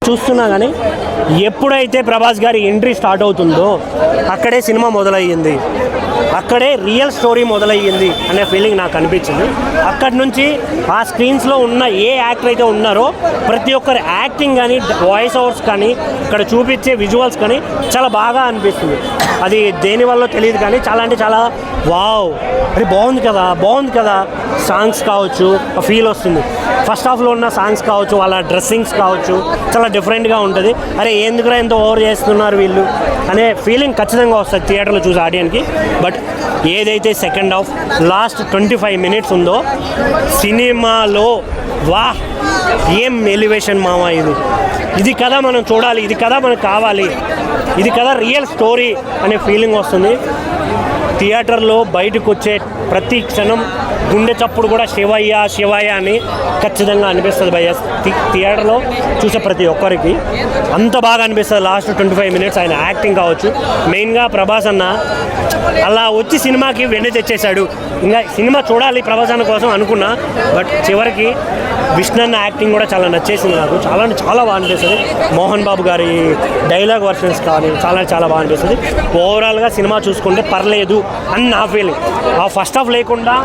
చూస్తున్నా కానీ ఎప్పుడైతే ప్రభాస్ గారి ఎంట్రీ స్టార్ట్ అవుతుందో అక్కడే సినిమా మొదలయ్యింది, అక్కడే రియల్ స్టోరీ మొదలయ్యింది అనే ఫీలింగ్ నాకు అనిపించింది. అక్కడి నుంచి ఆ స్క్రీన్స్లో ఉన్న ఏ యాక్టర్ అయితే ఉన్నారో ప్రతి ఒక్కరి యాక్టింగ్ కానీ వాయిస్ ఓవర్స్ కానీ ఇక్కడ చూపించే విజువల్స్ కానీ చాలా బాగా అనిపిస్తుంది. అది దేనివల్ల తెలియదు కానీ చాలా అంటే చాలా వావ్, అది బాగుంది కదా సాంగ్స్ కావచ్చు, ఫీల్ వస్తుంది. ఫస్ట్ హాఫ్లో ఉన్న సాంగ్స్ కావచ్చు, వాళ్ళ డ్రెస్సింగ్స్ కావచ్చు, చాలా డిఫరెంట్గా ఉంటుంది. అరే ఎందుకురా ఎంత ఓవర్ చేస్తున్నారు వీళ్ళు అనే ఫీలింగ్ ఖచ్చితంగా వస్తుంది థియేటర్లో చూసే ఆడియన్స్కి. బట్ ఏదైతే సెకండ్ హాఫ్ లాస్ట్ 25 minutes ఉందో సినిమాలో వాహ్ ఏం ఎలివేషన్ మామ, ఇది కదా మనం చూడాలి, ఇది కదా మనకు కావాలి, ఇది కదా రియల్ స్టోరీ అనే ఫీలింగ్ వస్తుంది. థియేటర్లో బయటకు వచ్చే ప్రతి క్షణం గుండె చప్పుడు కూడా శివయ్య అని ఖచ్చితంగా అనిపిస్తుంది భయ్య. థియేటర్లో చూసే ప్రతి ఒక్కరికి అంత బాగా అనిపిస్తుంది. లాస్ట్ 25 minutes ఆయన యాక్టింగ్ కావచ్చు, మెయిన్గా ప్రభాస్ అన్న అలా వచ్చి సినిమాకి వెండి తెచ్చేశాడు. ఇంకా సినిమా చూడాలి ప్రభాస్ అన్న కోసం అనుకున్నా, బట్ చివరికి విష్ణన్న యాక్టింగ్ కూడా చాలా నచ్చేసింది నాకు. చాలా బాగా అనిపిస్తుంది. మోహన్ బాబు గారి డైలాగ్ వర్షన్స్ కానీ చాలా బాగా అనిపిస్తుంది. ఓవరాల్గా సినిమా చూసుకుంటే పర్లేదు అని నా ఫీలింగ్. ఆ ఫస్ట్ హాఫ్ లేకుండా